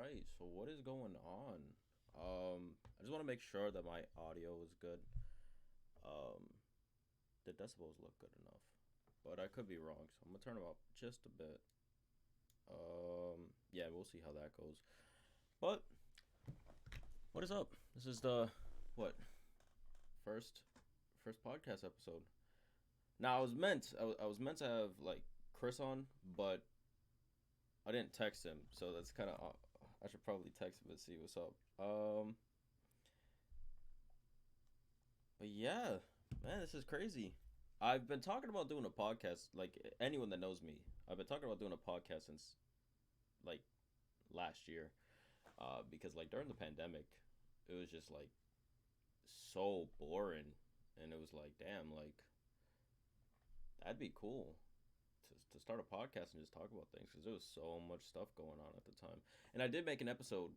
right. So what is going on? I just want to make sure that my audio is good. Um, the decibels look good enough, but I could be wrong. So I'm gonna turn them up just a bit. Yeah, we'll see how that goes. But what is up? This is the what first first podcast episode. Now I was meant to have like Chris on, but I didn't text him, so that's kind of I should probably text him and see what's up. But yeah, man, this is crazy. I've been talking about doing a podcast. Like anyone that knows me, I've been talking about doing a podcast since like last year. Because like during the pandemic, it was just like so boring, and it was like, damn, like that'd be cool to start a podcast and just talk about things because there was so much stuff going on at the time. And I did make an episode,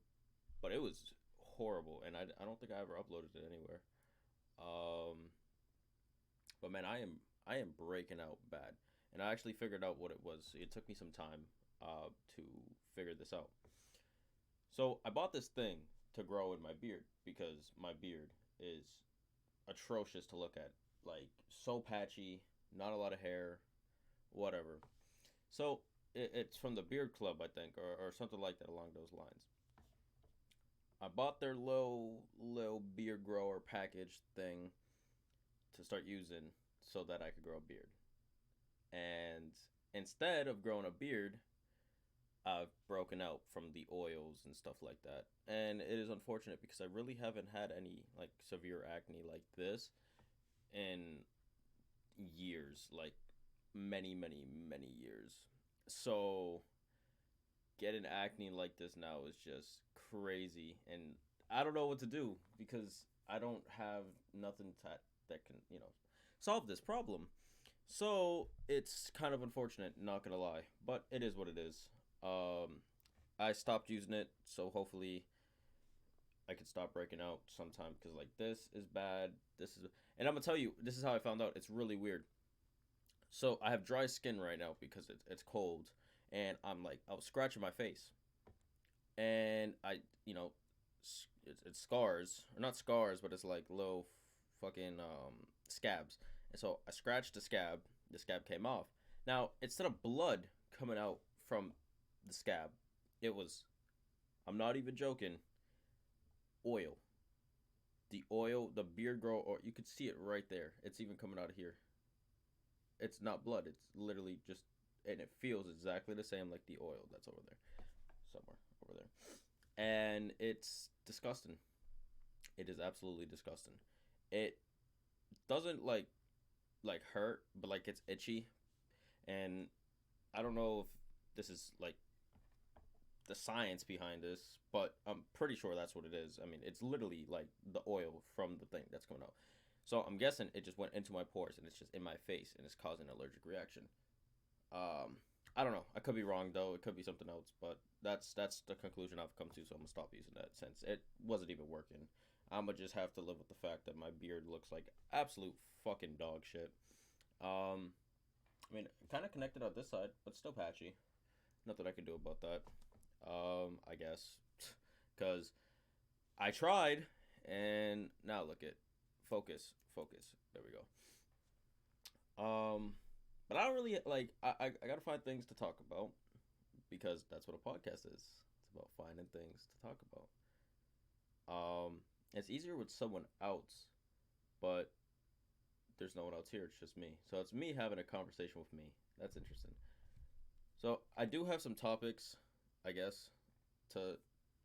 but it was horrible, and I don't think I ever uploaded it anywhere. Um, but man, I am breaking out bad, and I actually figured out what it was. It took me some time to figure this out. So I bought this thing to grow in my beard because my beard is atrocious to look at, like so patchy, not a lot of hair, whatever. So it's from the Beard Club, I think, or something like that along those lines. I bought their little beard grower package thing to start using so that I could grow a beard. And instead of growing a beard, I've broken out from the oils and stuff like that. And it is unfortunate because I really haven't had any like severe acne like this in years, like many years. So getting acne like this now is just crazy, and I don't know what to do because I don't have nothing that can solve this problem. So it's kind of unfortunate, not gonna lie, but it is what it is. Um, I stopped using it, so hopefully I could stop breaking out sometime because like this is bad. And I'm gonna tell you, this is how I found out. It's really weird. So I have dry skin right now because it's cold, and I was scratching my face, and it's scars or not scars, but it's like little fucking scabs. And so I scratched the scab. The scab came off. Now instead of blood coming out from the scab, it was, I'm not even joking, oil. The oil, the beard grow, or you could see it right there. It's even coming out of here. It's not blood. It's literally just, and it feels exactly the same like the oil that's over there, somewhere over there, and it's disgusting. It is absolutely disgusting. It doesn't like hurt, but like it's itchy, and I don't know if this is like the science behind this, but I'm pretty sure that's what it is. I mean, it's literally like the oil from the thing that's coming out. So I'm guessing it just went into my pores and it's just in my face and it's causing an allergic reaction. Um, I don't know. I could be wrong though. It could be something else, but that's the conclusion I've come to. So I'm gonna stop using that since it wasn't even working. I'm gonna just have to live with the fact that my beard looks like absolute fucking dog shit. Um, I mean, kind of connected on this side, but still patchy. Nothing I can do about that. I guess, because I tried, and now look at focus. There we go. But I don't really like. I gotta find things to talk about because that's what a podcast is. It's about finding things to talk about. It's easier with someone else, but there's no one else here. It's just me. So it's me having a conversation with me. That's interesting. So I do have some topics, I guess, to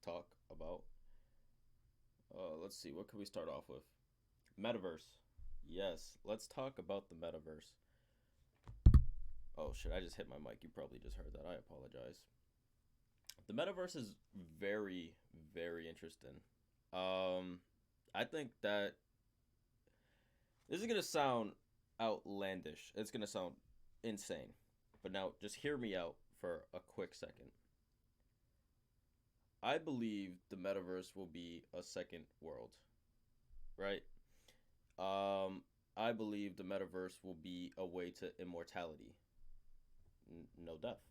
talk about. Let's see. What could we start off with? Metaverse. Yes, let's talk about the metaverse. Oh shit! I just hit my mic. You probably just heard that. I apologize. The metaverse is very interesting. Um, I think that this is gonna sound outlandish. It's gonna sound insane. But now, just hear me out for a quick second. I believe the metaverse will be a second world, right? I believe the metaverse will be a way to immortality, no death.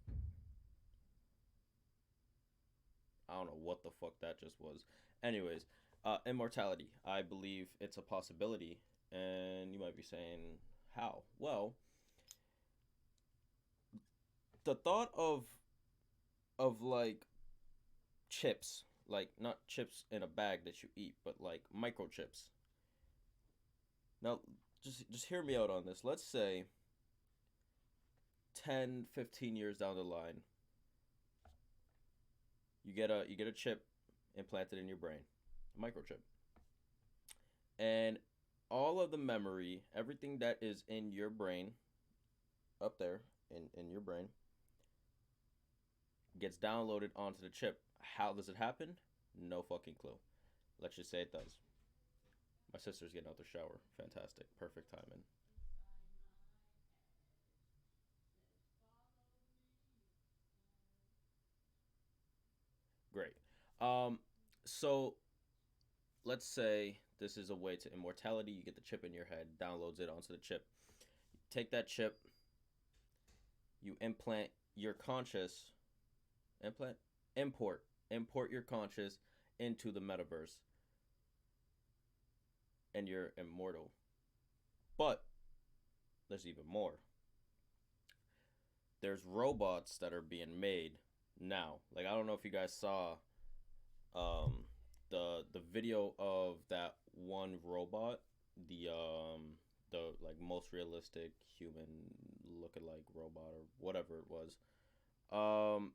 I don't know what the fuck that just was. Anyways, immortality. I believe it's a possibility, and you might be saying, how? Well, the thought of like chips, like not chips in a bag that you eat, but like microchips. Now, just hear me out on this. Let's say 10, 15 years down the line, you get a chip implanted in your brain, a microchip. And all of the memory, everything that is in your brain, up there in your brain, gets downloaded onto the chip. How does it happen? No fucking clue. Let's just say it does. My sister's getting out the shower. Fantastic. Perfect timing. Great. Um, so let's say this is a way to immortality. You get the chip in your head, downloads it onto the chip. Take that chip, you implant your conscious, implant, import your conscious into the metaverse, and you're immortal. But there's even more. There's robots that are being made now. Like, I don't know if you guys saw um the video of that one robot, the like most realistic human looking like robot or whatever it was. Um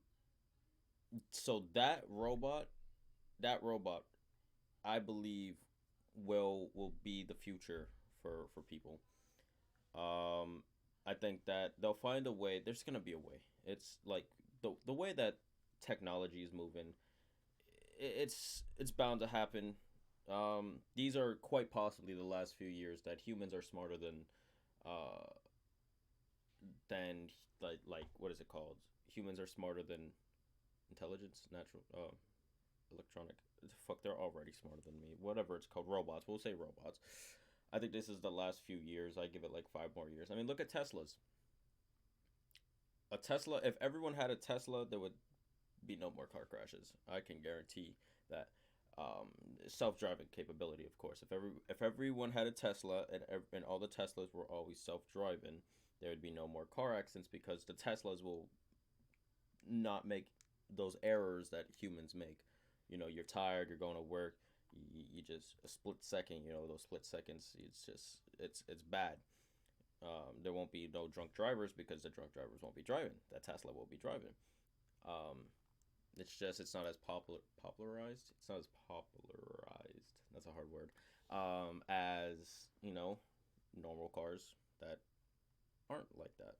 so that robot I believe will be the future for people. Um, I think that they'll find a way. There's gonna be a way. It's like the way that technology is moving. It's bound to happen. These are quite possibly the last few years that humans are smarter uh than like what is it called? Humans are smarter than intelligence, natural, electronic. Fuck, they're already smarter than me. Whatever it's called, robots. We'll say robots. I think this is the last few years. I give it like 5 more years. I mean, look at Teslas. A Tesla. If everyone had a Tesla, there would be no more car crashes. I can guarantee that. Um, Self-driving capability, of course. If everyone had a Tesla and all the Teslas were always self-driving, there would be no more car accidents because the Teslas will not make those errors that humans make. You're tired, you're going to work, you just a split second, those split seconds, it's bad. There won't be no drunk drivers because the drunk drivers won't be driving. That Tesla will be driving. Um, it's not as popularized. It's not as popularized. That's a hard word. As normal cars that aren't like that.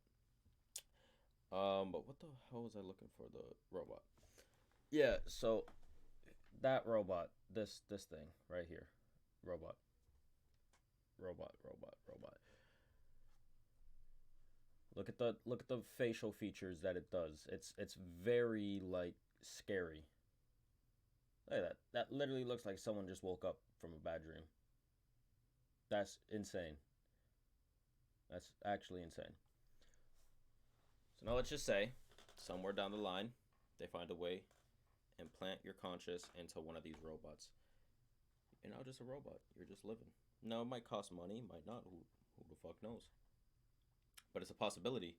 But what the hell was I looking for? The robot. Yeah. So that robot, this thing right here, robot, robot. Look at the facial features that it does. It's very like scary. Look at that. That literally looks like someone just woke up from a bad dream. That's insane. That's actually insane. So now let's just say, somewhere down the line, they find a way, implant your conscious into one of these robots. You're now just a robot. You're just living. No, it might cost money, might not. Who the fuck knows? But it's a possibility.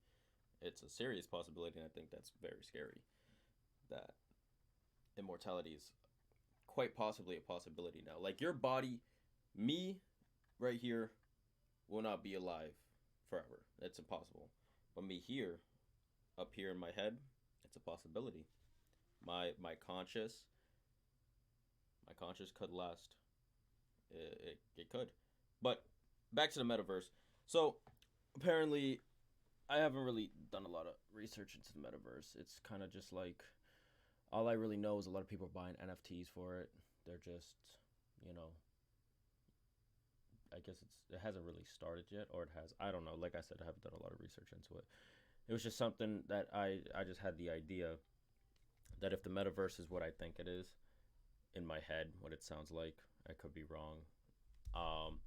It's a serious possibility, and I think that's very scary. That immortality is quite possibly a possibility now. Like your body, me, right here, will not be alive forever. It's impossible. But me here, up here in my head, it's a possibility. My conscious, my conscious could last. It could. But back to the metaverse. So apparently, I haven't really done a lot of research into the metaverse. It's kind of just like all I really know is a lot of people are buying NFTs for it. They're just, you know, I guess it hasn't really started yet, or it has. I don't know. Like I said, I haven't done a lot of research into it. It was just something that I just had the idea that if the metaverse is what I think it is in my head, what it sounds like, I could be wrong. Um,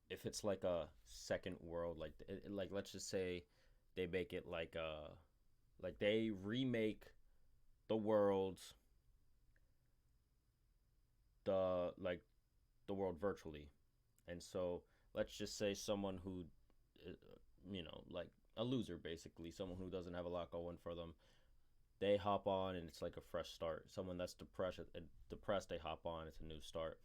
if it's like a second world, like let's just say they make it like they remake the world the like the world virtually. And so let's just say someone who, uh, like a loser basically, someone who doesn't have a lot going for them, they hop on and it's like a fresh start. Someone that's depressed, they hop on, it's a new start.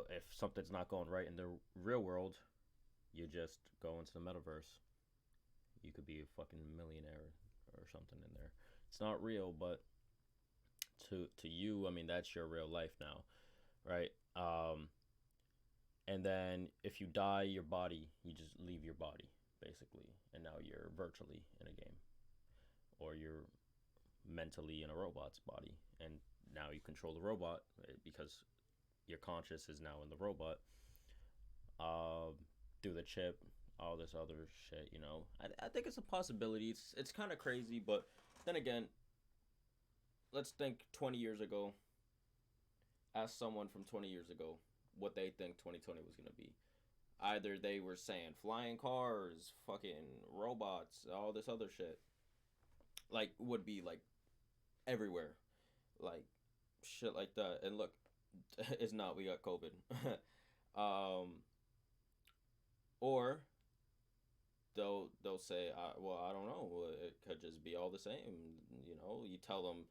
If something's not going right in the real world, you just go into the metaverse. You could be a fucking millionaire or something in there. It's not real, but to you, I mean, that's your real life now, right? And then if you die, your body, you just leave your body basically, and now you're virtually in a game, or you're mentally in a robot's body, and now you control the robot because your conscious is now in the robot. Uh, through the chip, all this other shit. I think it's a possibility. It's kind of crazy, but then again, let's think 20 years ago. Ask someone from 20 years ago what they think 2020 was gonna be. Either they were saying flying cars, fucking robots, all this other shit, like would be like everywhere, like shit like that. And look, it's not. We got COVID. um, or they'll say, well, I don't know. It could just be all the same. You tell them,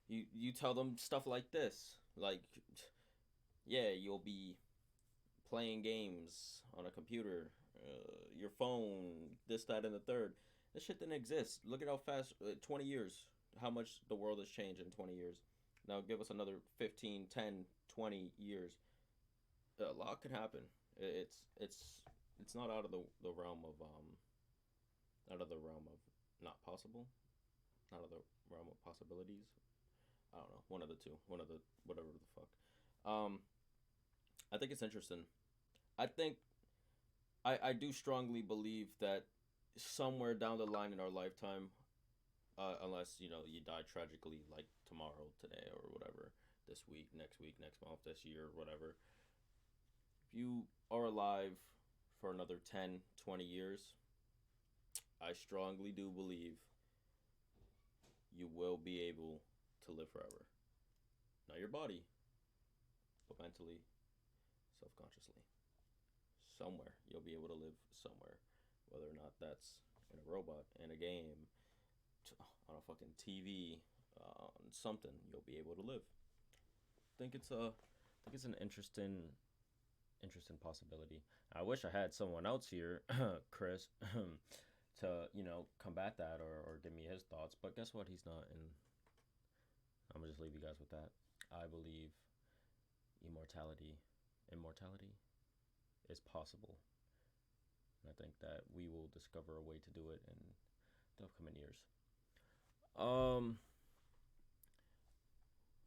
you tell them stuff like this, like, yeah, you'll be playing games on a computer, your phone, this, that, and the third. This shit didn't exist. Look at how fast, 20 years, how much the world has changed in 20 years. Now give us another 15, 10, 20 years. A lot could happen. It's not out of the realm of out of the realm of not possible, not out of the realm of possibilities. I don't know, one of the two, one of the whatever the fuck. I think it's interesting. I think I do strongly believe that somewhere down the line in our lifetime, unless you die tragically like tomorrow, today, or whatever, this week, next month, this year, whatever. If you are alive for another 10, 20 years, I strongly do believe you will be able to live forever. Not your body, but mentally, self consciously. Somewhere. You'll be able to live somewhere. Whether or not that's in a robot, in a game, on a fucking TV, something, you'll be able to live. I think it's an interesting possibility. I wish I had someone else here, Chris, to combat that, or give me his thoughts. But guess what? He's not, and I'm gonna just leave you guys with that. I believe immortality is possible, and I think that we will discover a way to do it in the upcoming years.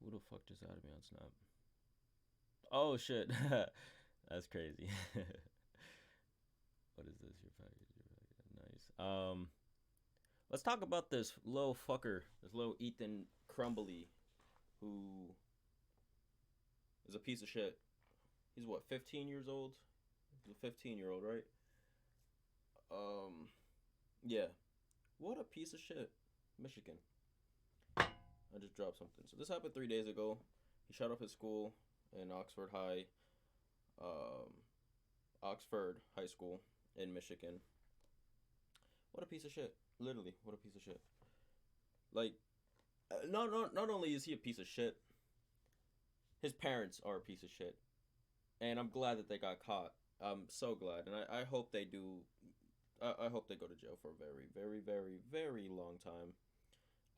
Who the fuck just added me on Snap? Oh shit, that's crazy. What is this? Your package. Nice. Let's talk about this little fucker, this little Ethan Crumbley, who is a piece of shit. He's what, 15 years old? He's a 15-year-old, right? Yeah. What a piece of shit. Michigan. I just dropped something. So this happened 3 days ago. He shot up his school in Oxford High School in Michigan. What a piece of shit. Literally, what a piece of shit. Like, not only is he a piece of shit, his parents are a piece of shit. And I'm glad that they got caught. I'm so glad. And I hope they do. I hope they go to jail for a very, very, very, very long time.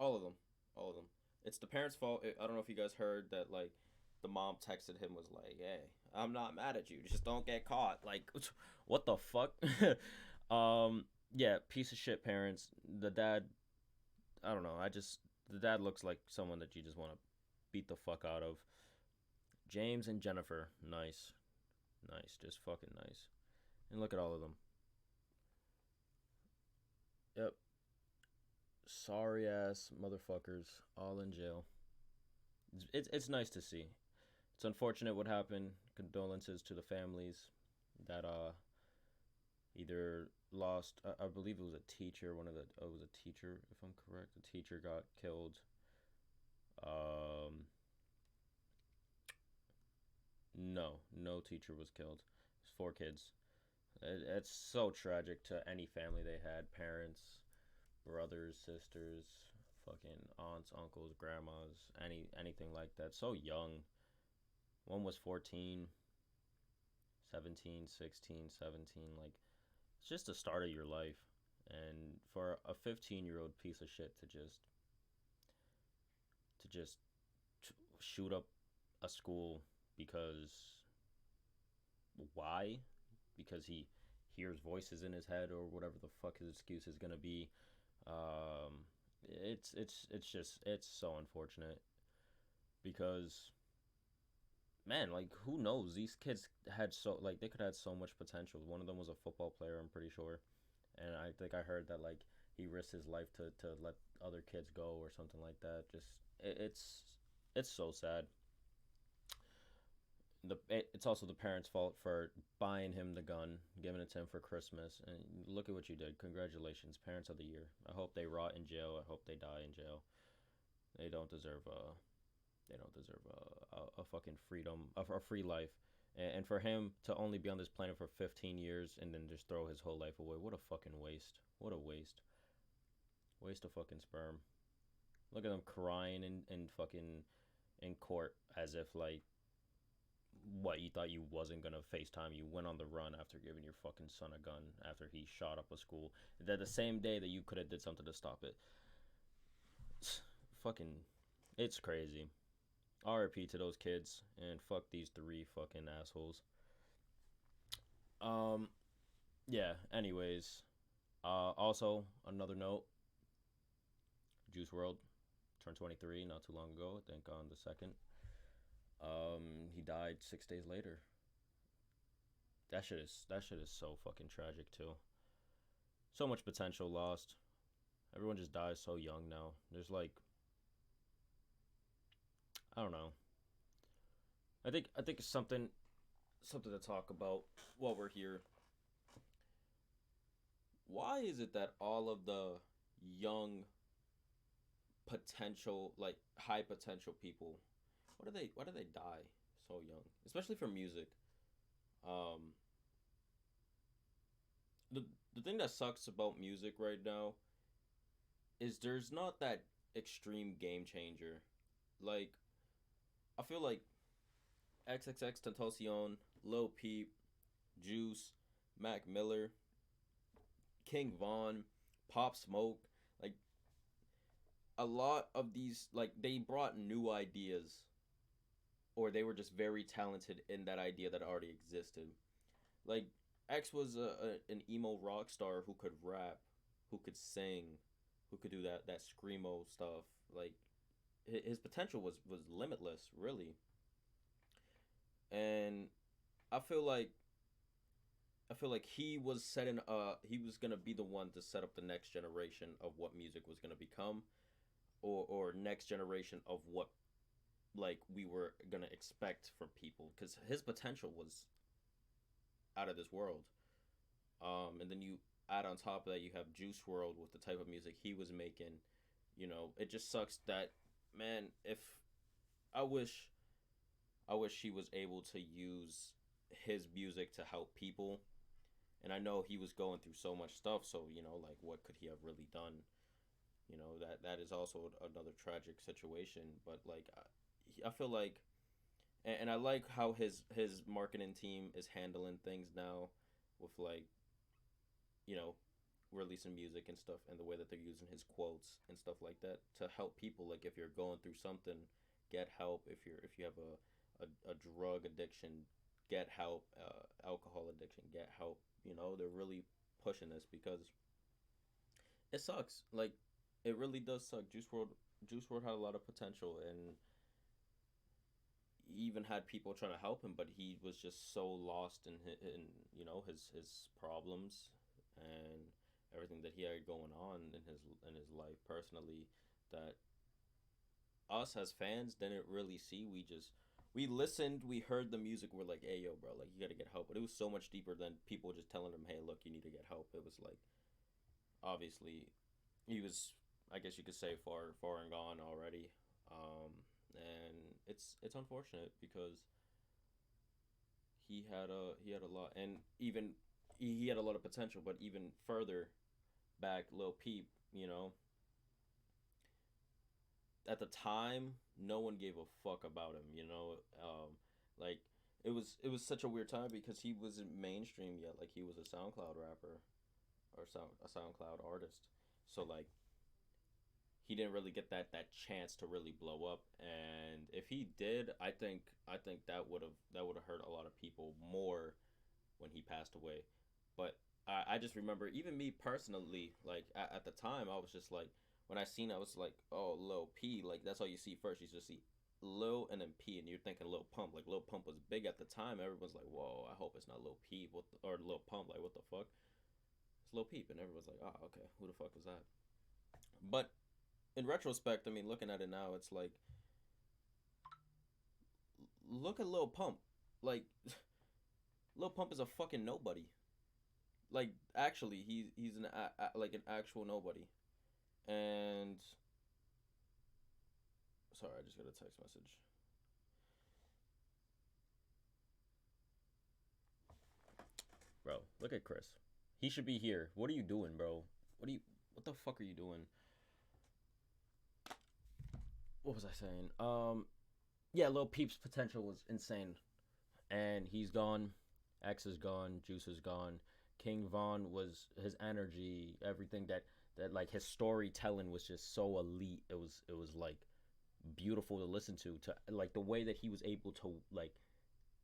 All of them. All of them. It's the parents' fault. I don't know if you guys heard that, like, the mom texted him, was like, hey, I'm not mad at you. Just don't get caught. Like, what the fuck? Yeah, piece of shit parents. The dad, I don't know. The dad looks like someone that you just want to beat the fuck out of. James and Jennifer. Nice. Nice. Just fucking nice. And look at all of them. Yep. Sorry ass motherfuckers. All in jail. It's nice to see. It's unfortunate what happened. Condolences to the families that either lost. I believe it was a teacher. It was a teacher, if I'm correct. The teacher got killed. No teacher was killed. It's four kids. It's so tragic to any family they had, parents, brothers, sisters, fucking aunts, uncles, grandmas, anything like that. So young. One was 14, 17, 16, 17. Like, it's just the start of your life. And for a 15-year-old piece of shit to just shoot up a school because why? Because he hears voices in his head or whatever the fuck his excuse is gonna be. Um, it's so unfortunate because man, like who knows? These kids had so like they could have had so much potential. One of them was a football player, I'm pretty sure, and I think I heard that like he risked his life to let other kids go or something like that. Just it's so sad. It's also the parents' fault for buying him the gun, giving it to him for Christmas, and look at what you did. Congratulations, parents of the year. I hope they rot in jail. I hope they die in jail. They don't deserve they don't deserve a fucking freedom, a free life. And for him to only be on this planet for 15 years and then just throw his whole life away, what a fucking waste. What a waste. Waste of fucking sperm. Look at them crying in fucking in court as if like what you thought you wasn't gonna FaceTime. You went on the run after giving your fucking son a gun after he shot up a school. That the same day that you could have did something to stop it. Fucking, it's crazy. RIP to those kids and fuck these three fucking assholes. Um, yeah. Anyways, also another note: Juice World turned 23 not too long ago. I think on the second. He died 6 days later. That shit is so fucking tragic too. So much potential lost. Everyone just dies so young now. There's like I don't know. I think it's something to talk about while we're here. Why is it that all of the young potential like high potential people why do they die so young? Especially for music. Um the the thing that sucks about music right now is there's not that extreme game changer. Like I feel like XXX Tentacion, Lil Peep, Juice, Mac Miller, King Von, Pop Smoke, like a lot of these like they brought new ideas or they were just very talented in that idea that already existed. Like X was an emo rock star who could rap, who could sing, who could do that screamo stuff. Like his potential was limitless, really. And I feel like I feel like he was gonna be the one to set up the next generation of what music was gonna become, or next generation of what like we were gonna expect from people because his potential was out of this world. And then you add on top of that you have Juice World with the type of music he was making. You know, it just sucks that man. If I wish I wish he was able to use his music to help people. And I know he was going through so much stuff, so like what could he have really done? That is also another tragic situation. But like, I feel like, and I like how his marketing team is handling things now, with like, you know, releasing music and stuff, and the way that they're using his quotes and stuff like that to help people. Like if you're going through something, get help. If you have a drug addiction, get help. Alcohol addiction, get help. They're really pushing this because it sucks. Like it really does suck. Juice World had a lot of potential, and he even had people trying to help him, but he was just so lost in his problems and everything that he had going on in his life personally, that us as fans didn't really see. We listened, we heard the music, we're like, hey yo bro, like you gotta get help. But it was so much deeper than people just telling him, hey look, you need to get help. It was like obviously he was, I guess you could say, far and gone already. And it's unfortunate because he had a lot, and even he had a lot of potential. But even further back, Lil Peep, you know, at the time, no one gave a fuck about him. You know, like it was such a weird time because he wasn't mainstream yet. Like he was a SoundCloud rapper or a SoundCloud artist. So like he didn't really get that chance to really blow up. And if he did, I think that would have hurt a lot of people more when he passed away. But I just remember, even me personally, like at the time, I was just like, when I seen it, I was like, oh, Lil P, like that's all you see first. You just see Lil and then P, and you're thinking Lil Pump. Like Lil Pump was big at the time. Everyone's like, whoa, I hope it's not Lil Peep or Lil Pump. Like what the fuck? It's Lil Peep, and everyone's like, oh, okay, who the fuck is that? But in retrospect, I mean, looking at it now, it's like, look at Lil Pump. Like Lil Pump is a fucking nobody. Like actually, he's like an actual nobody. And sorry, I just got a text message. Bro, look at Chris. He should be here. What are you doing, bro? What the fuck are you doing? What was I saying? Yeah, Lil Peep's potential was insane. And he's gone. X is gone. Juice is gone. King Von was his energy, everything that like his storytelling was just so elite. It was like beautiful to listen to like the way that he was able to like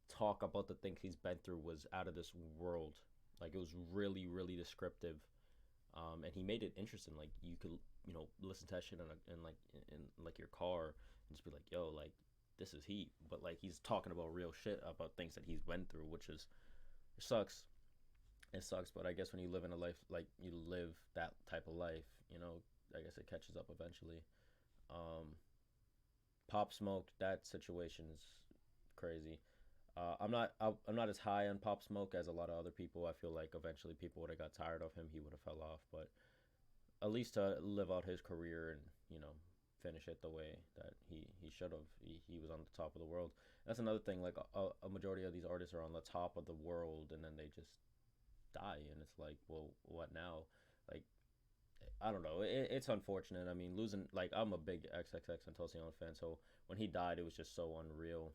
talk about the things he's been through was out of this world. Like it was really really descriptive. And he made it interesting. Like you could listen to that shit in like in like your car and just be like, yo, like this is heat. But like he's talking about real shit about things that he's went through, which is it sucks. It sucks, but I guess when you live in a life like you live that type of life, I guess it catches up eventually. Um, Pop Smoke, that situation's crazy. I'm not as high on Pop Smoke as a lot of other people. I feel like eventually people would have got tired of him. He would have fell off, but at least to live out his career and finish it the way that he should have. He was on the top of the world. That's another thing. Like a majority of these artists are on the top of the world, and then they just die, and it's like, well, what now? Like I don't know. It's unfortunate. I mean, losing like I'm a big XXX fan, so when he died, it was just so unreal.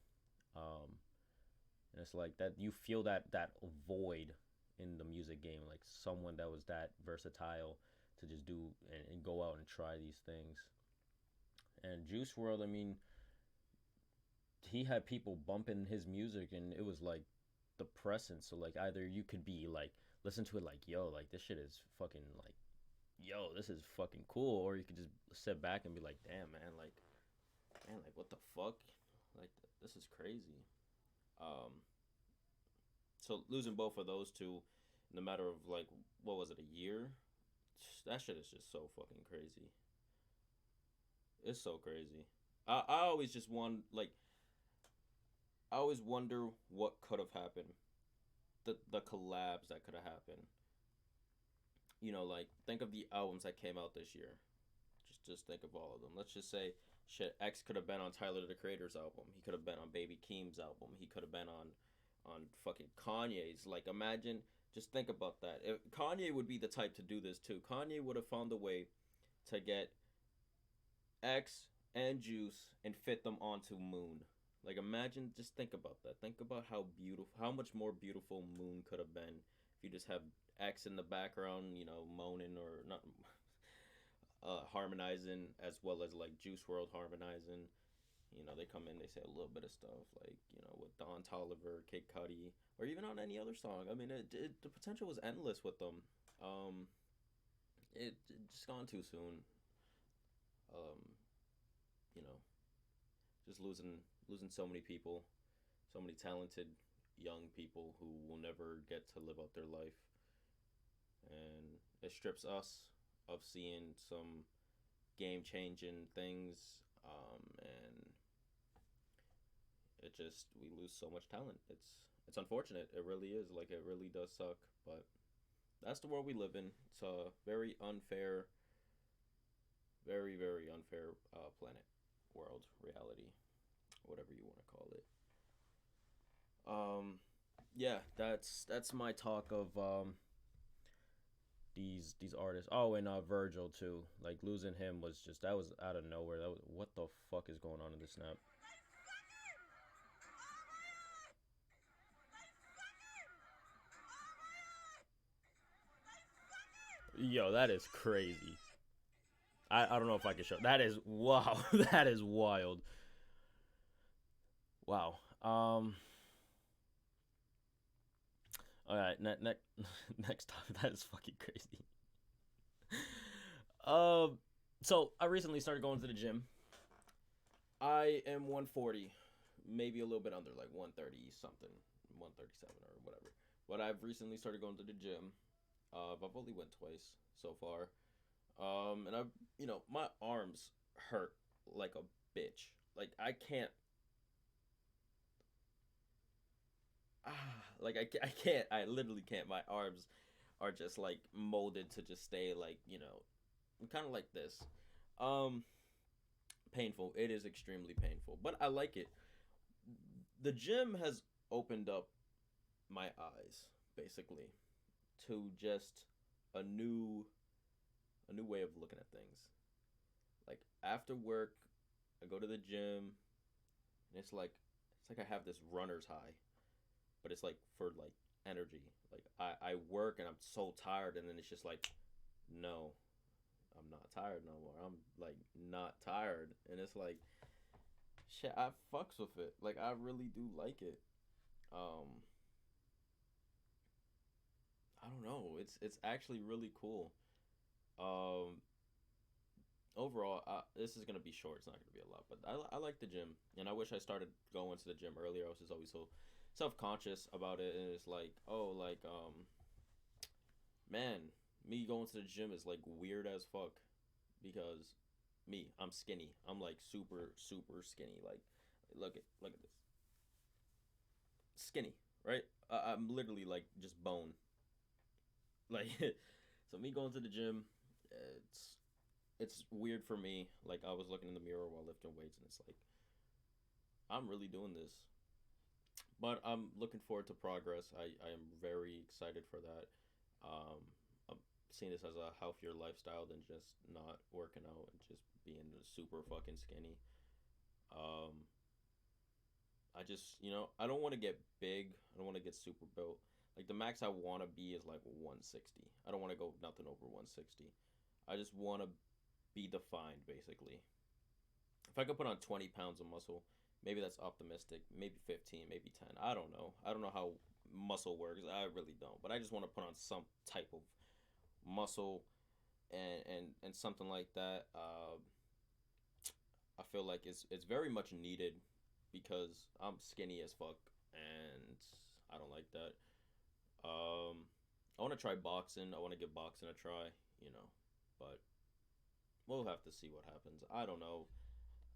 Um, and it's like that you feel that void in the music game, like someone that was that versatile to just do and go out and try these things. And Juice World, I mean, he had people bumping his music, and it was like depressing. So like either you could be like listen to it like yo, like this shit is fucking like yo, this is fucking cool, or you could just sit back and be like, damn man, like what the fuck, like this is crazy. Um, so losing both of those two in a matter of like what was it, a year? That shit is just so fucking crazy. It's so crazy. I always just want like I always wonder what could have happened. The collabs that could have happened. Like think of the albums that came out this year. Just think of all of them. Let's just say shit X could have been on Tyler the Creator's album. He could have been on Baby Keem's album. He could have been on fucking Kanye's. Like imagine just think about that. If, Kanye would be the type to do this too. Kanye would have found a way to get X and Juice and fit them onto Moon. Like imagine, just think about that. Think about how beautiful, how much more beautiful Moon could have been if you just have X in the background, moaning or not, harmonizing as well as like Juice World harmonizing. They come in, they say a little bit of stuff like with Don Toliver, Kid Cudi, or even on any other song. I mean, the potential was endless with them. Um, it just gone too soon. Um, you know, just losing so many people, so many talented young people who will never get to live out their life, and it strips us of seeing some game changing things, and it just we lose so much talent. It's unfortunate. It really is. Like it really does suck, but that's the world we live in. It's a very unfair, very very unfair planet, world, reality, whatever you want to call it. Um, yeah, that's my talk of these artists. Oh, and Virgil too. Like losing him was just that was out of nowhere. That was what the fuck is going on in the snap? Yo, that is crazy. I don't know if I can show. That is wow. That is wild. Wow. All right. Next topic. That is fucking crazy. Um. So I recently started going to the gym. I am 140, maybe a little bit under, like 130 something, 137 or whatever. But I've recently started going to the gym. I've only went twice so far. And my arms hurt like a bitch. Like I can't, I can't, I literally can't. My arms are just like molded to just stay like, kind of like this. Um, Painful. It is extremely painful, but I like it. The gym has opened up my eyes basically to just a new way of looking at things. Like after work, I go to the gym, and it's like I have this runner's high, but it's like for like energy. Like I work and I'm so tired, and then it's just like, no, I'm not tired no more. I'm like not tired, and it's like shit. I fucks with it. Like I really do like it. Um, I don't know. It's actually really cool. Um, Overall, this is gonna be short. It's not gonna be a lot, but I like the gym, and I wish I started going to the gym earlier. I was just always so self conscious about it, and it's like, oh, like man, me going to the gym is like weird as fuck because I'm skinny. I'm like super super skinny. Like, look at this, skinny, right? I'm literally like just bone. Like, so me going to the gym, it's it's weird for me. Like I was looking in the mirror while lifting weights, and it's like I'm really doing this. But I'm looking forward to progress. I am very excited for that. I'm seeing this as a healthier lifestyle than just not working out and just being super fucking skinny. Um, I just, I don't want to get big. I don't want to get super built. Like the max I want to be is like 160. I don't want to go nothing over 160. I just want to be defined basically. If I could put on 20 pounds of muscle, maybe that's optimistic. Maybe 15, maybe 10. I don't know. I don't know how muscle works. I really don't. But I just want to put on some type of muscle and something like that. I feel like it's very much needed because I'm skinny as fuck and I don't like that. I want to try boxing. I want to give boxing a try, you know, but we'll have to see what happens. I don't know.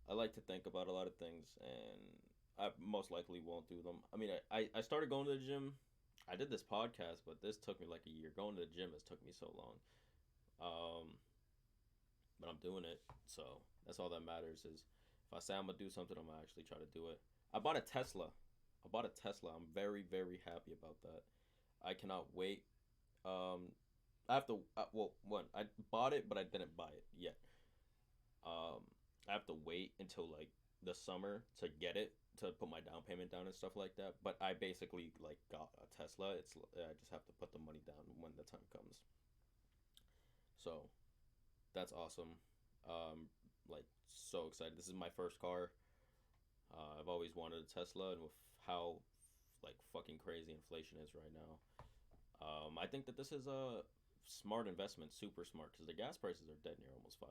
I like to think about a lot of things, and I most likely won't do them. I mean, I started going to the gym. I did this podcast, but this took me like a year. Going to the gym has took me so long. Um, but I'm doing it, so that's all that matters. Is if I say I'm gonna do something, I'm gonna actually try to do it. I bought a Tesla. I bought a Tesla. I'm very very happy about that. I cannot wait. I have to. Well, one, I bought it, but I didn't buy it yet. Um, I have to wait until like the summer to get it to put my down payment down and stuff like that. But I basically like got a Tesla. It's I just have to put the money down when the time comes. So that's awesome. Like so excited. This is my first car. I've always wanted a Tesla, and with how like fucking crazy inflation is right now, I think that this is a smart investment, super smart, because the gas prices are dead near almost $5,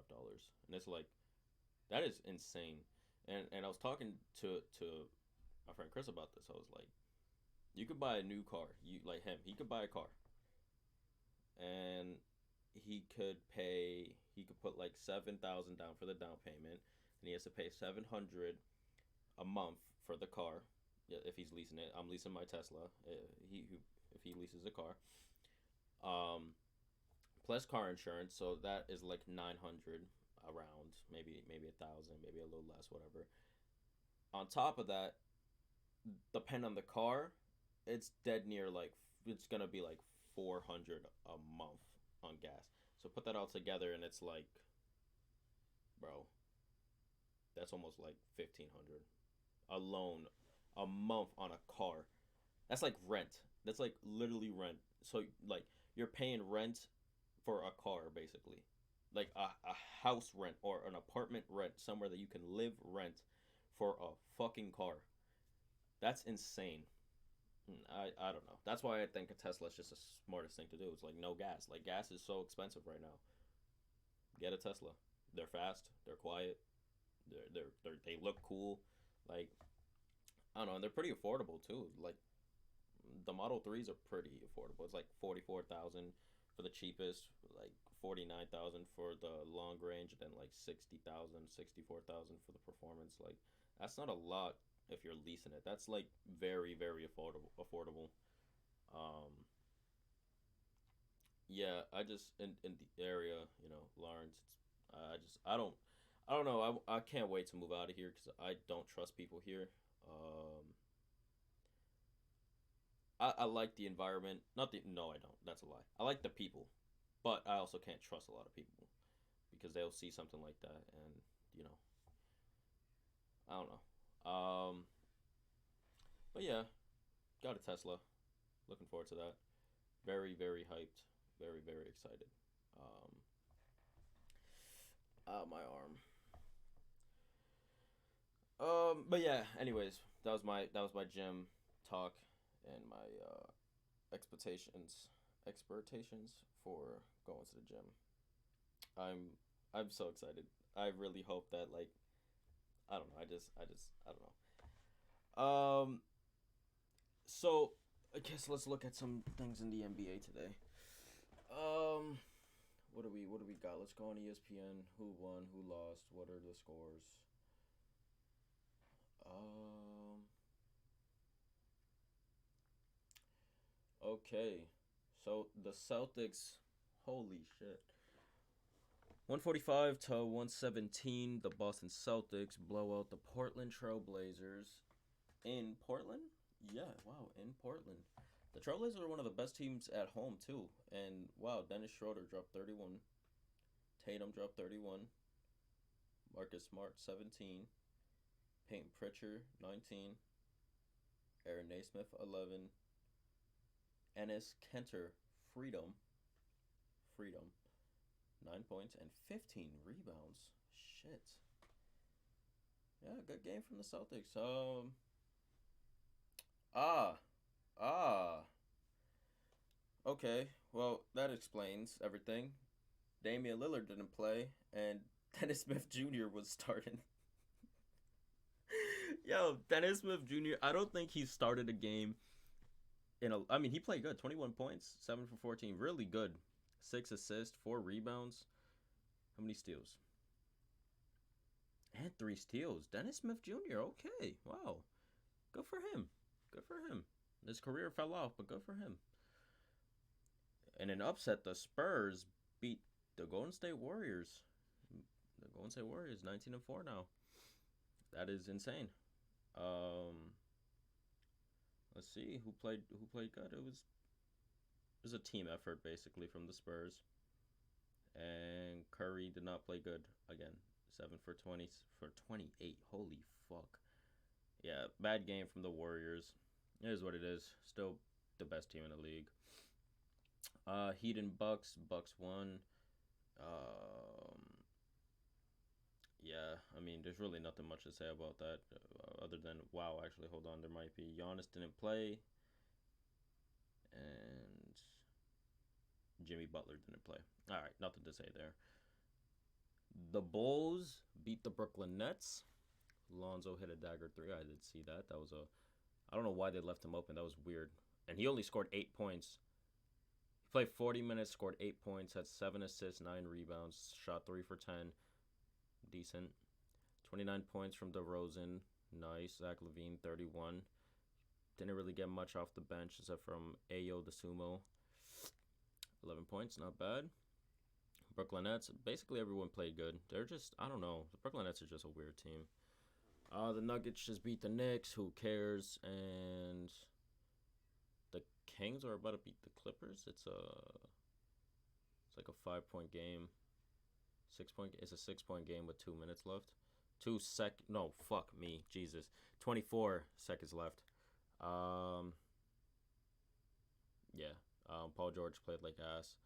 and it's like that is insane. And I was talking to my friend Chris about this. I was like, you could buy a new car. You like him. He could buy a car, and He could put like 7,000 down for the down payment, and he has to pay 700 a month for the car. Yeah, if he's leasing it, I'm leasing my Tesla. If he leases a car, um, plus car insurance, so that is like 900 around, maybe 1,000, maybe a little less, whatever. On top of that, depend on the car. it's dead near like it's gonna be like 400 a month on gas. So put that all together, and it's like, bro, that's almost like 1,500 alone a month on a car. That's like rent. That's like literally rent. So like you're paying rent for a car basically, like a house rent or an apartment rent somewhere that you can live rent for a fucking car. That's insane. I don't know. That's why I think a Tesla is just the smartest thing to do. It's like no gas. Like gas is so expensive right now. Get a Tesla. They're fast. They're quiet. They look cool. Like I don't know. And they're pretty affordable too. Like the Model 3s are pretty affordable. It's like 44,000 for the cheapest, like 49,000 for the long range, and then like 60,000, 64,000 for the performance. Like that's not a lot if you're leasing it. That's like very affordable. Affordable. Um, yeah, I just in the area, Lawrence. I don't know. I can't wait to move out of here because I don't trust people here. I like the environment. Not the no, I don't. That's a lie. I like the people, but I also can't trust a lot of people because they'll see something like that, and you know, I don't know. But yeah, got a Tesla. Looking forward to that. Very hyped. Very excited. Um, my arm. But yeah. Anyways, that was my gym talk and my expectations for going to the gym. I'm I'm so excited. I really hope that like I don't know. I don't know. So I guess let's look at some things in the NBA today. Um, what do we got? Let's go on ESPN. Who won? Who lost? What are the scores? Um, okay. So the Celtics, holy shit. 145 to 117, the Boston Celtics blow out the Portland Trailblazers in Portland? Yeah, wow, in Portland. The Trailblazers are one of the best teams at home too. And wow, Dennis Schroeder dropped 31. Tatum dropped 31. Marcus Smart 17. Peyton Pritchard 19. Aaron Naismith 11. Ennis Kenter Freedom 9 points and 15 rebounds. Shit. Yeah, good game from the Celtics. Ah, ah. Okay, well that explains everything. Damian Lillard didn't play, and Dennis Smith Jr. was starting. Yo, Dennis Smith Jr. I don't think he started a game in a. I mean, he played good. 21 points, 7 for 14, really good. 6 assists, 4 rebounds. How many steals? And 3 steals. Dennis Smith Jr. Okay, wow, good for him. Good for him. His career fell off, but good for him. And an upset, the Spurs beat the Golden State Warriors. The Golden State Warriors 19-4 now. That is insane. Um, let's see who played good. It was a team effort basically from the Spurs. And Curry did not play good again. 7 for 20 for 28. Holy fuck. Yeah, bad game from the Warriors. It is what it is. Still the best team in the league. Heat and Bucks. Bucks won. Um, yeah, I mean, there's really nothing much to say about that other than, wow, actually, hold on. There might be. Giannis didn't play. And Jimmy Butler didn't play. All right, nothing to say there. The Bulls beat the Brooklyn Nets. Lonzo hit a dagger three. I did see that. That was a. I don't know why they left him open. That was weird. And he only scored 8 points. He played 40 minutes, scored 8 points, had 7 assists, 9 rebounds, shot 3 for 10. Decent. 29 points from DeRozan. Nice. Zach LaVine, 31. Didn't really get much off the bench except from Ayo DeSumo. 11 points, not bad. Brooklyn Nets, basically everyone played good. They're just, I don't know. The Brooklyn Nets are just a weird team. The Nuggets just beat the Knicks. Who cares? And Kings are about to beat the Clippers. It's like a 5 point game. 6 point. It's a 6 point game with 2 minutes left. No, fuck me, Jesus. 24 seconds left. Um, yeah. Paul George played like ass,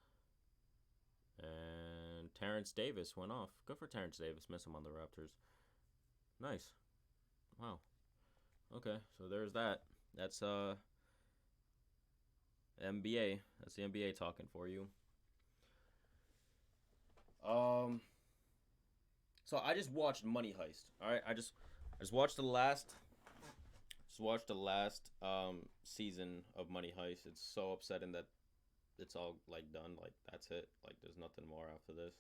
and Terrence Davis went off. Good for Terrence Davis. Miss him on the Raptors. Nice. Wow. Okay, so there's that. That's NBA. That's the NBA talking for you. So I just watched Money Heist. All right, I just watched the last season of Money Heist. It's so upsetting that it's all like done. Like that's it. Like there's nothing more after this.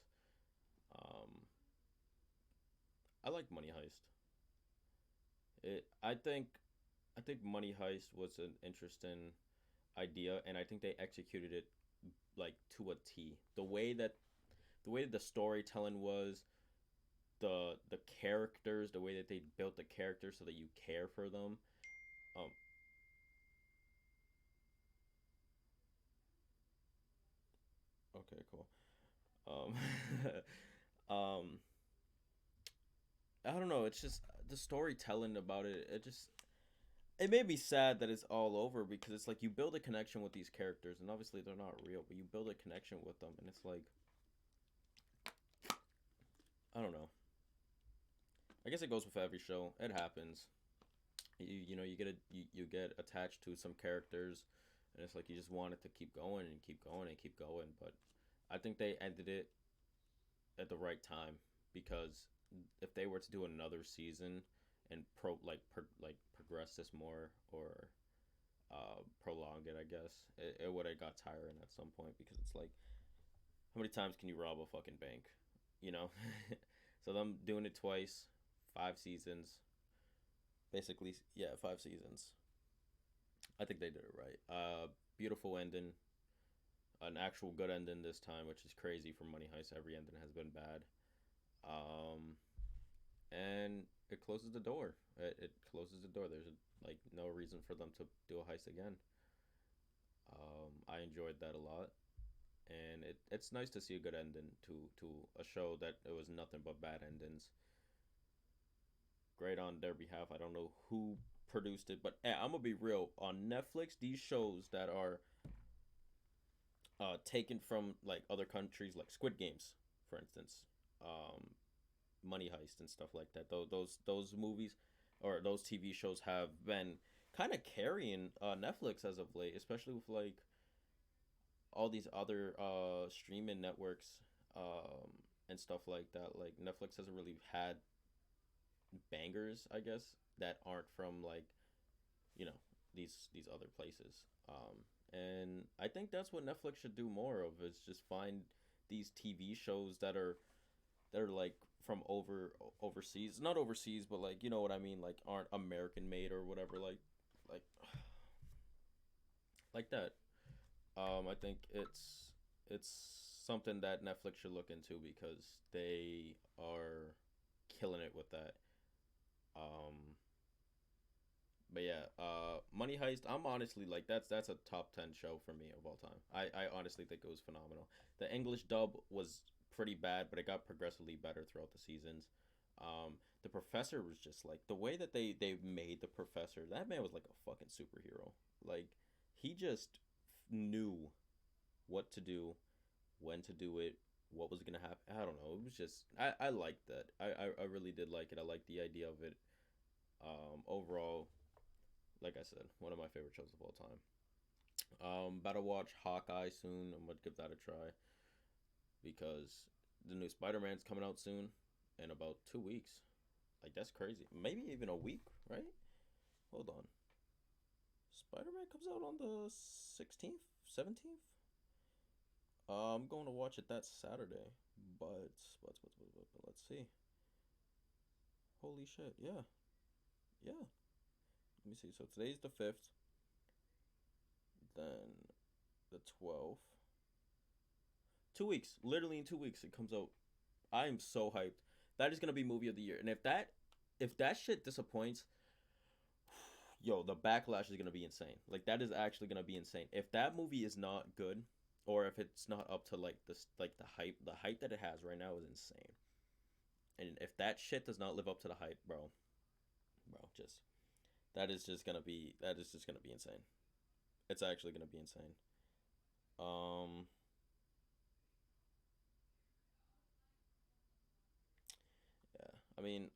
Um, I like Money Heist. I think Money Heist was an interesting idea, and I think they executed it like to a T. The way that the storytelling was, the characters, the way that they built the characters so that you care for them. Um, okay, cool. Um, um, I don't know. It's just the storytelling about it. It made me sad that it's all over because it's like you build a connection with these characters, and obviously they're not real, but you build a connection with them, and it's like I don't know. I guess it goes with every show. It happens. You get attached to some characters, and it's like you just want it to keep going and keep going and keep going. But I think they ended it at the right time because if they were to do another season and progress this more or prolong it, I guess it would have got tiring at some point because it's like how many times can you rob a fucking bank, you know? So them doing it twice, 5 seasons, basically, yeah, 5 seasons. I think they did it right. Beautiful ending, an actual good ending this time, which is crazy for Money Heist. Every ending has been bad. Um, and it closes the door. It closes the door. There's like no reason for them to do a heist again. I enjoyed that a lot, and it's nice to see a good ending to a show that it was nothing but bad endings. Great on their behalf. I don't know who produced it, but I'm gonna be real. On Netflix, these shows that are taken from like other countries, like Squid Games, for instance, um, Money Heist and stuff like that. Those movies or those TV shows have been kind of carrying Netflix as of late, especially with like all these other streaming networks um, and stuff like that. Like Netflix hasn't really had bangers, I guess, that aren't from like you know these other places. And I think that's what Netflix should do more of is just find these TV shows that are like from overseas, not overseas, but like you know what I mean, like aren't American made or whatever, like like that. I think it's something that Netflix should look into because they are killing it with that. Um, but yeah, Money Heist. I'm honestly like that's a top 10 show for me of all time. I honestly think it was phenomenal. The English dub was pretty bad, but it got progressively better throughout the seasons. The professor was just like the way that they made the professor. That man was like a fucking superhero. Like he just knew what to do, when to do it, what was gonna happen. I don't know. It was just I liked that. I really did like it. I liked the idea of it. Overall, like I said, one of my favorite shows of all time. About to watch Hawkeye soon. I'm gonna give that a try because the new Spider-Man's coming out soon in about 2 weeks. Like that's crazy. Maybe even a week, right? Hold on. Spider-Man comes out on the 16th, 17th. I'm going to watch it that Saturday, but let's see. Holy shit! Yeah, yeah. Let me see. So today's the 5th, then the 12th. 2 weeks, literally in 2 weeks, it comes out. I am so hyped. That is gonna be movie of the year, and if that shit disappoints, yo, the backlash is gonna be insane. Like that is actually gonna be insane. If that movie is not good, or if it's not up to like this, like the hype that it has right now is insane. And if that shit does not live up to the hype, bro, just that is just gonna be insane. It's actually gonna be insane. Um, yeah. I mean,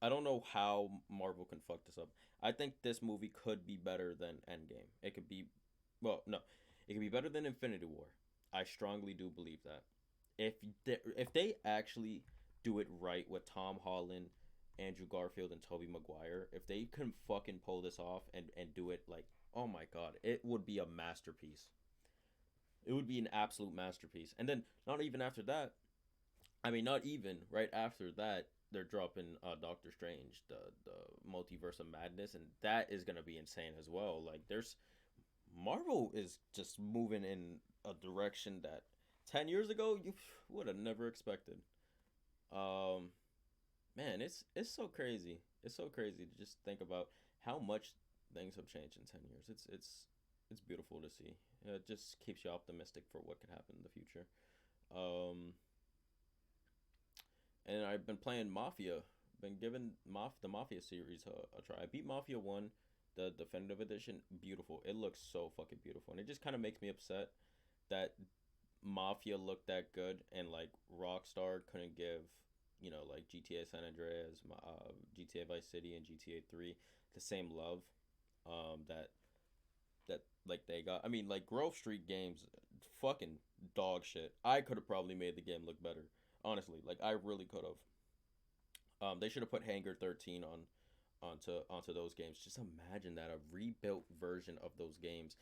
I don't know how Marvel can fuck this up. I think this movie could be better than Endgame. It could be, well, no, it could be better than Infinity War. I strongly do believe that. If they actually do it right with Tom Holland, Andrew Garfield, and Tobey Maguire, if they can fucking pull this off and do it like, oh my god, it would be a masterpiece. It would be an absolute masterpiece. And then not even after that, I mean, not even right after that, they're dropping Doctor Strange, the Multiverse of Madness, and that is gonna be insane as well. Like, there's Marvel is just moving in a direction that 10 years ago you would have never expected. Um, Man, it's so crazy. It's so crazy to just think about how much things have changed in 10 years. It's beautiful to see. It just keeps you optimistic for what could happen in the future. Um, and I've been playing Mafia. Been giving the Mafia series a try. I beat Mafia One, the definitive edition. Beautiful. It looks so fucking beautiful, and it just kind of makes me upset that Mafia looked that good and like Rockstar couldn't give, like GTA San Andreas, GTA Vice City, and GTA 3 the same love that like they got. I mean, like Grove Street Games, fucking dog shit. I could have probably made the game look better. Honestly, like I really could have. They should have put Hangar 13 onto those games. Just imagine that, a rebuilt version of those games.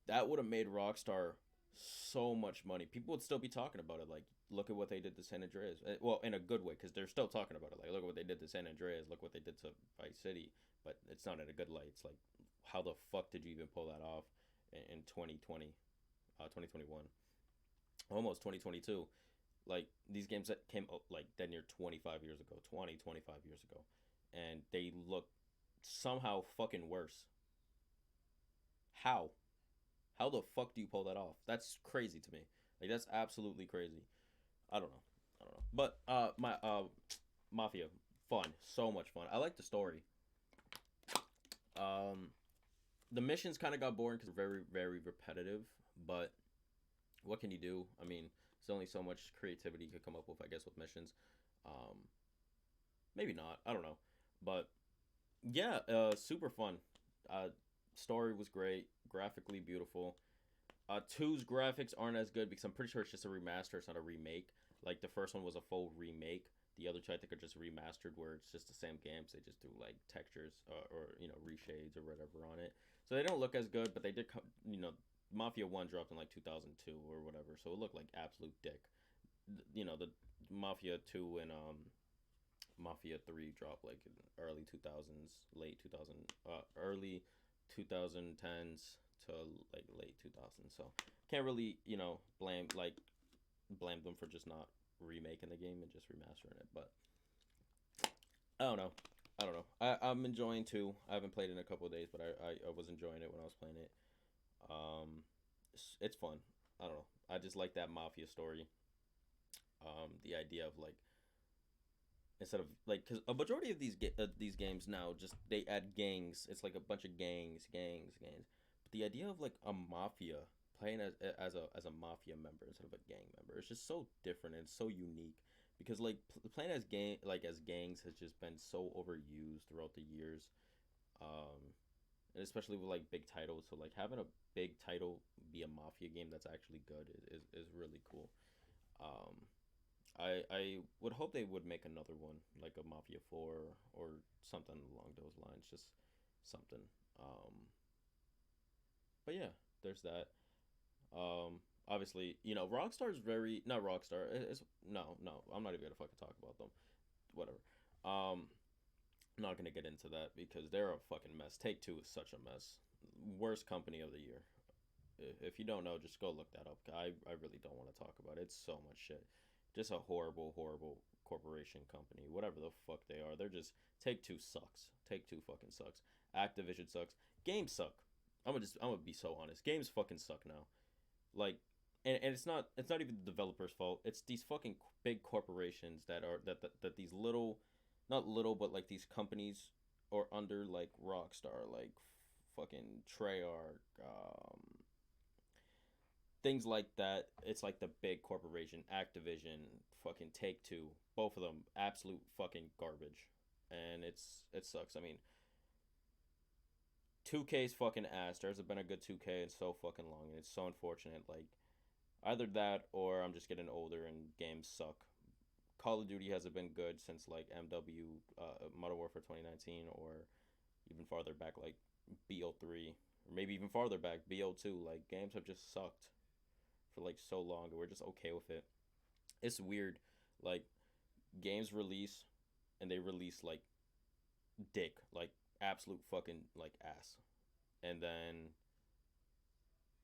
That would have made Rockstar so much money. People would still be talking about it. Like, look at what they did to San Andreas. Well, in a good way, because they're still talking about it. Like, look at what they did to San Andreas. Look what they did to Vice City. But it's not in a good light. It's like, how the fuck did you even pull that off in 2020, 2021, almost 2022? Like, these games that came out like dead near 25 years ago, 25 years ago. And they look somehow fucking worse. How? How the fuck do you pull that off? That's crazy to me. Like that's absolutely crazy. I don't know. I don't know. But my Mafia, fun, so much fun. I like the story. Um, the missions kind of got boring because they're very very repetitive. But what can you do? I mean, there's only so much creativity you could come up with, I guess, with missions. Um, Maybe not. I don't know. But yeah, super fun. Story was great, graphically beautiful. Two's graphics aren't as good because I'm pretty sure it's just a remaster. It's not a remake. Like the first one was a full remake. The other two I think are just remastered, where it's just the same games. They just do like textures or reshades or whatever on it. So they don't look as good, but they did. Mafia One dropped in like 2002 or whatever, so it looked like absolute dick. The Mafia Two and Mafia 3 dropped like in early 2000s, late 2000, early 2010s to like late 2000s. So can't really, blame them for just not remaking the game and just remastering it. But I don't know. I don't know. I'm enjoying too. I haven't played it in a couple of days, but I was enjoying it when I was playing it. It's fun. I don't know. I just like that mafia story. The idea of like, instead of like, because a majority of these games now just they add gangs. It's like a bunch of gangs. But the idea of like a mafia playing as a mafia member instead of a gang member, it's just so different and so unique. Because like playing as gangs has just been so overused throughout the years, and especially with like big titles. So like having a big title be a mafia game that's actually good is really cool. Um, I would hope they would make another one like a Mafia 4 or something along those lines, just something. Um, but yeah, there's that. Obviously, Rockstar's very not Rockstar. It's no. I'm not even gonna fucking talk about them. Whatever. I'm not gonna get into that because they're a fucking mess. Take Two is such a mess. Worst company of the year. If you don't know, just go look that up. I really don't want to talk about it. It's so much shit. Just a horrible corporation company. Whatever the fuck they are. They're just Take Two sucks. Take Two fucking sucks. Activision sucks. Games suck. I'm gonna be so honest. Games fucking suck now. Like, and it's not even the developers' fault. It's these fucking big corporations that these little, not little, but like these companies or under like Rockstar, like fucking Treyarch, things like that. It's like the big corporation, Activision, fucking Take Two, both of them absolute fucking garbage, and it sucks. I mean, 2K's fucking ass. There's been a good 2K in so fucking long, and it's so unfortunate. Like, either that or I'm just getting older and games suck. Call of Duty hasn't been good since like MW, Modern Warfare 2019, or even farther back like BO3, or maybe even farther back BO2. Like, games have just sucked for like so long, and we're just okay with it. It's weird. Like, games release, and they release like dick, like absolute fucking like ass, and then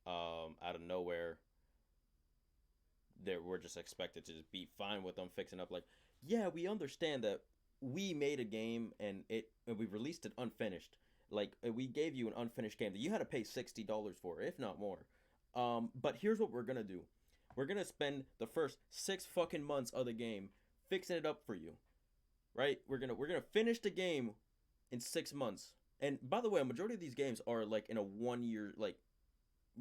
out of nowhere, we're just expected to just be fine with them fixing up. Like, yeah, we understand that we made a game and we released it unfinished. Like, we gave you an unfinished game that you had to pay $60 for, if not more. But here's what we're gonna do. We're gonna spend the first 6 fucking months of the game fixing it up for you, right? We're gonna finish the game in 6 months. And by the way, a majority of these games are like in a 1 year, like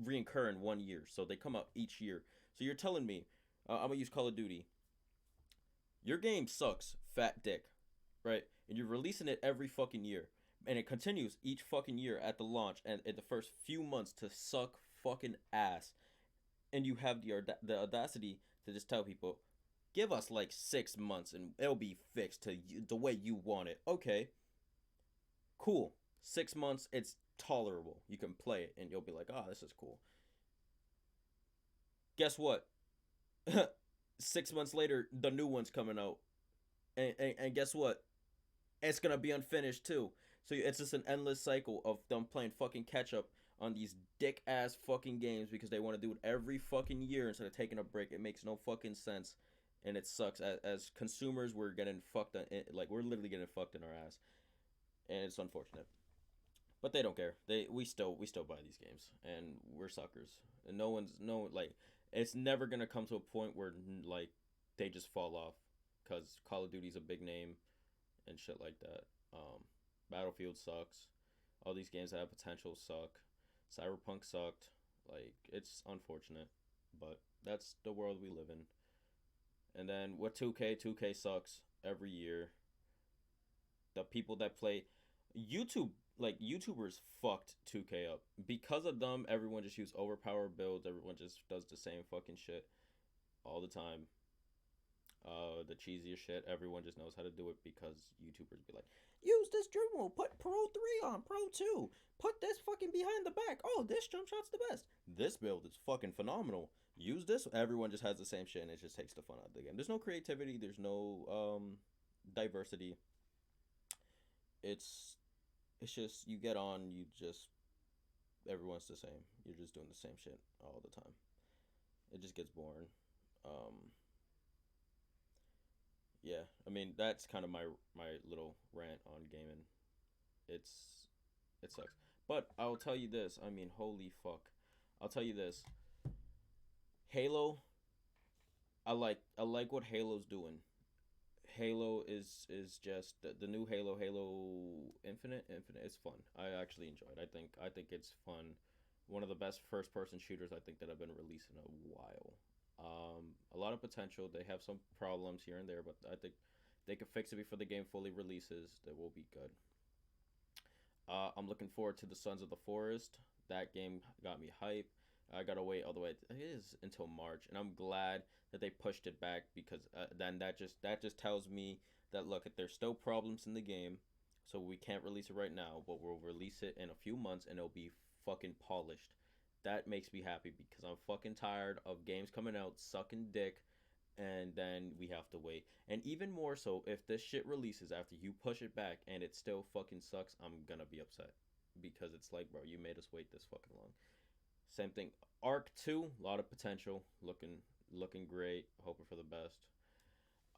reoccur in 1 year, so they come out each year. So you're telling me, I'm gonna use Call of Duty. Your game sucks, fat dick, right? And you're releasing it every fucking year, and it continues each fucking year at the launch and in the first few months to suck fucking ass. And you have the audacity to just tell people, give us like 6 months and it'll be fixed to the way you want it. Okay, cool. 6 months, it's tolerable. You can play it and you'll be like, oh, this is cool. Guess what? 6 months later, the new one's coming out, and guess what? It's gonna be unfinished too. So it's just an endless cycle of them playing fucking catch up on these dick ass fucking games because they want to do it every fucking year instead of taking a break. It makes no fucking sense, and it sucks. As consumers, we're getting fucked. Like, we're literally getting fucked in our ass, and it's unfortunate. But they don't care. We still buy these games, and we're suckers. And no, like, it's never gonna come to a point where like they just fall off because Call of Duty's a big name and shit like that. Battlefield sucks. All these games that have potential suck. Cyberpunk sucked. Like, it's unfortunate, but that's the world we live in. And then what, 2K sucks every year. The people that play YouTube, like, YouTubers fucked 2K up. Because of them, everyone just use overpowered builds. Everyone just does the same fucking shit all the time. The cheesiest shit. Everyone just knows how to do it because YouTubers be like, use this dribble, put Pro 3 on, Pro 2, put this fucking behind the back. Oh, this jump shot's the best. This build is fucking phenomenal. Use this. Everyone just has the same shit and it just takes the fun out of the game. There's no creativity. There's no diversity. It's just, you get on, you just, everyone's the same. You're just doing the same shit all the time. It just gets boring. Yeah, I mean, that's kind of my little rant on gaming. It's it sucks. But I'll tell you this. I mean, holy fuck. I'll tell you this. Halo, I like what Halo's doing. Halo is just the new Halo Infinite. It's fun. I actually enjoy it. I think it's fun. One of the best first person shooters I think that have been released in a while. A lot of potential. They have some problems here and there, but I think they could fix it before the game fully releases. That will be good. I'm looking forward to the Sons of the Forest. That game got me hype. I gotta wait all the way. It is until March, and I'm glad that they pushed it back because then that just tells me that, look, if there's still problems in the game, so we can't release it right now, but we'll release it in a few months and it'll be fucking polished. That makes me happy because I'm fucking tired of games coming out sucking dick and then we have to wait. And even more so, if this shit releases after you push it back and it still fucking sucks, I'm gonna be upset because it's like, bro, you made us wait this fucking long. Same thing. Arc 2, a lot of potential, looking great, hoping for the best.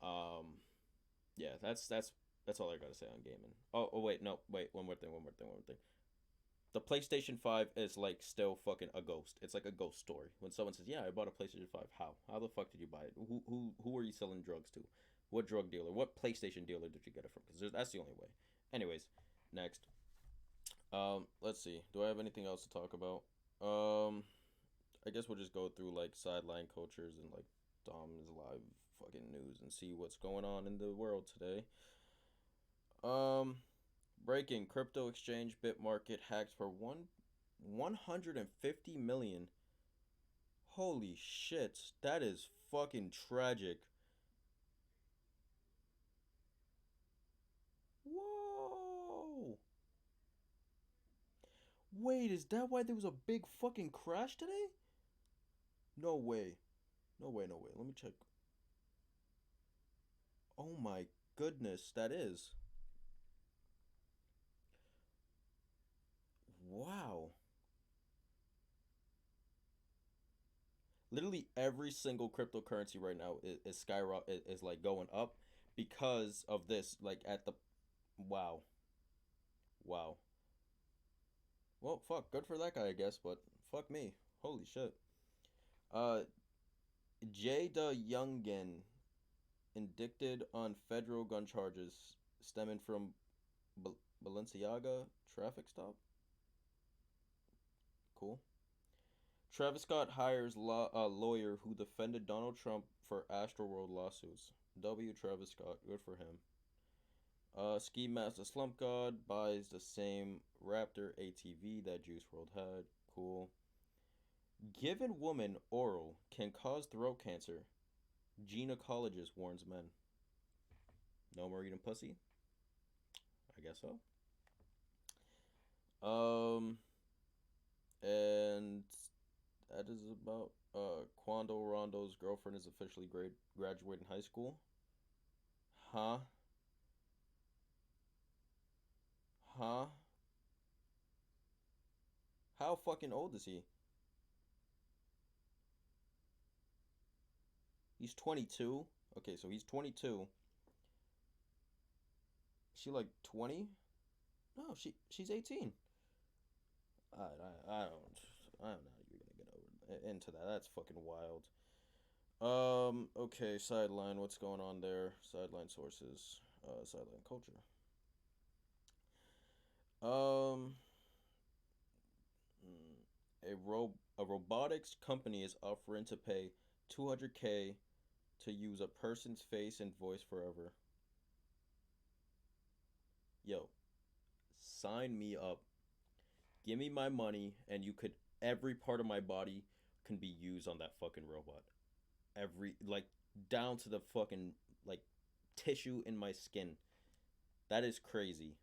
Um yeah, that's That's all I gotta say on gaming. Oh wait, no, wait, one more thing. The PlayStation 5 is like still fucking a ghost. It's like a ghost story. When someone says, "Yeah, I bought a PlayStation 5." How? How the fuck did you buy it? Who are you selling drugs to? What drug dealer? What PlayStation dealer did you get it from? Because that's the only way. Anyways, next. Let's see. Do I have anything else to talk about? Um, I guess we'll just go through like sideline cultures and like Dom's live fucking news and see what's going on in the world today. Um, Breaking crypto exchange BitMarket hacked for 150 million. Holy shit, that is fucking tragic. Whoa. Wait, is that why there was a big fucking crash today? No way. No way, no way. Let me check. Oh my goodness, that is. Wow. Literally every single cryptocurrency right now is skyrocket is like going up because of this. Like at the wow. Wow. Well, fuck. Good for that guy, I guess, but fuck me. Holy shit. Uh, Jada Youngin indicted on federal gun charges stemming from Balenciaga traffic stop. Cool. Travis Scott hires lawyer who defended Donald Trump for Astroworld lawsuits. W. Travis Scott, good for him. Ski Master Slump God buys the same Raptor ATV that Juice World had. Cool. Given woman oral can cause throat cancer, gynecologist warns men. No more eating pussy? I guess so. Um, and that is about Quando Rondo's girlfriend is officially graduating high school. Huh? Huh? How fucking old is he? He's 22. Okay, so he's 22. She like 20? No, she's 18. I don't I don't know how you're gonna get over into that. That's fucking wild. Okay, sideline. What's going on there? Sideline sources. Sideline culture. Um, a robotics company is offering to pay 200K to use a person's face and voice forever. Yo, sign me up. Give me my money, and you could every part of my body can be used on that fucking robot. Every like down to the fucking like tissue in my skin. That is crazy.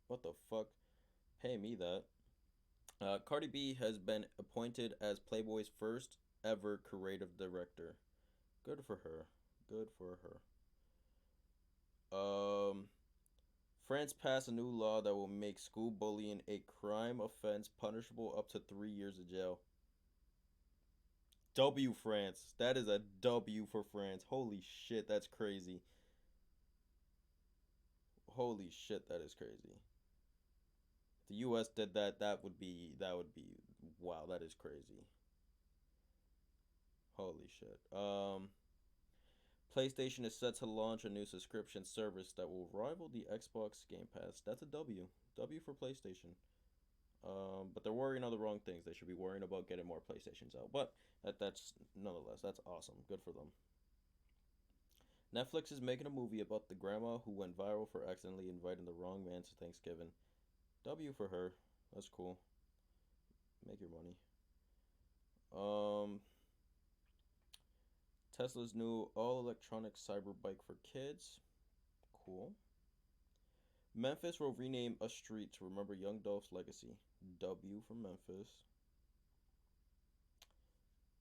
What the fuck? Pay me that. Cardi B has been appointed as Playboy's first ever creative director. Good for her. Good for her. France passed a new law that will make school bullying a crime offense punishable up to 3 years of jail. W France. That is a W for France. Holy shit, that's crazy. Holy shit, that is crazy. If the US did that, that would be wow, that is crazy. Holy shit. PlayStation is set to launch a new subscription service that will rival the Xbox Game Pass. That's a W. W for PlayStation. But they're worrying on the wrong things. They should be worrying about getting more PlayStations out. But that's nonetheless, that's awesome. Good for them. Netflix is making a movie about the grandma who went viral for accidentally inviting the wrong man to Thanksgiving. W for her. That's cool. Make your money. Um, Tesla's new all-electronic cyber bike for kids. Cool. Memphis will rename a street to remember Young Dolph's legacy. W for Memphis.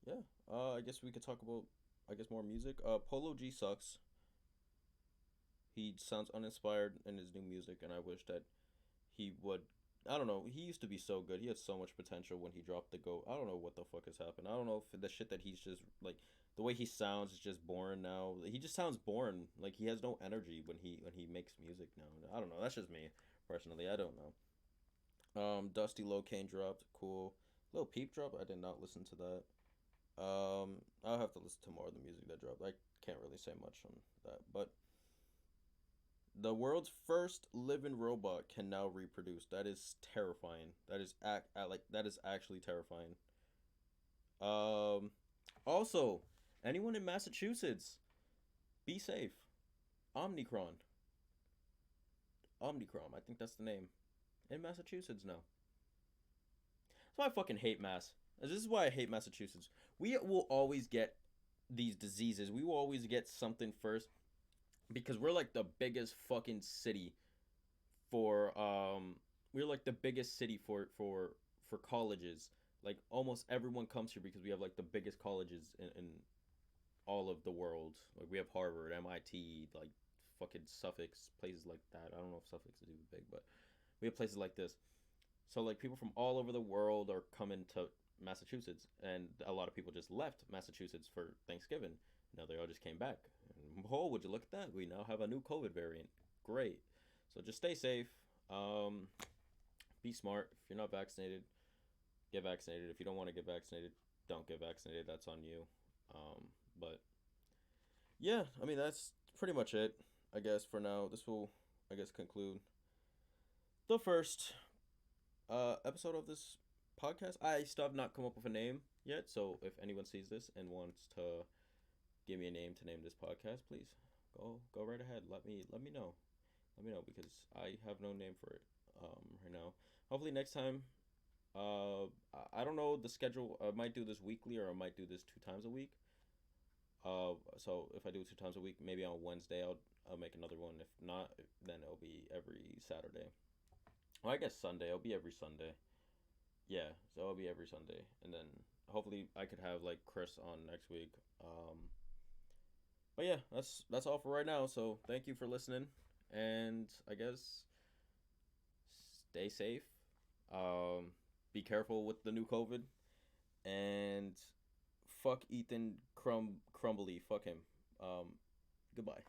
Yeah. I guess we could talk about, I guess, more music. Polo G sucks. He sounds uninspired in his new music, and I wish that he would. I don't know. He used to be so good. He had so much potential when he dropped the GOAT. I don't know what the fuck has happened. I don't know if the shit that he's just like. The way he sounds is just boring now. He just sounds boring. Like he has no energy when he makes music now. I don't know. That's just me personally. I don't know. Dusty Locane dropped. Cool. Little Peep drop. I did not listen to that. I'll have to listen to more of the music that dropped. I can't really say much on that, but the world's first living robot can now reproduce. That is terrifying. That is actually terrifying. Um, Also, anyone in Massachusetts, be safe. Omicron. Omicron. I think that's the name. In Massachusetts now. That's why I fucking hate Mass. This is why I hate Massachusetts. We will always get these diseases. We will always get something first because we're like the biggest fucking city for we're like the biggest city for colleges. Like almost everyone comes here because we have like the biggest colleges in all of the world. Like we have Harvard, MIT, like fucking Suffolk, places like that. I don't know if Suffolk is even big, but we have places like this. So like people from all over the world are coming to Massachusetts, and a lot of people just left Massachusetts for Thanksgiving. Now they all just came back. And, oh, would you look at that? We now have a new COVID variant. Great. So just stay safe. Um, be smart. If you're not vaccinated, get vaccinated. If you don't want to get vaccinated, don't get vaccinated. That's on you. But yeah, I mean that's pretty much it. I guess for now, this will I guess conclude the first episode of this podcast. I still have not come up with a name yet, so if anyone sees this and wants to give me a name to name this podcast, please go right ahead. Let me know. Let me know because I have no name for it right now. Hopefully next time. I don't know the schedule. I might do this weekly or I might do this 2 times a week. So if I do it 2 times a week, maybe on Wednesday I'll make another one. If not, then it'll be every Saturday. Well, I guess Sunday. It'll be every Sunday. Yeah, so it'll be every Sunday, and then hopefully I could have like Chris on next week. But yeah, that's all for right now. So thank you for listening, and I guess stay safe. Um, be careful with the new COVID, and fuck Ethan Crumbley. Fuck him. Goodbye.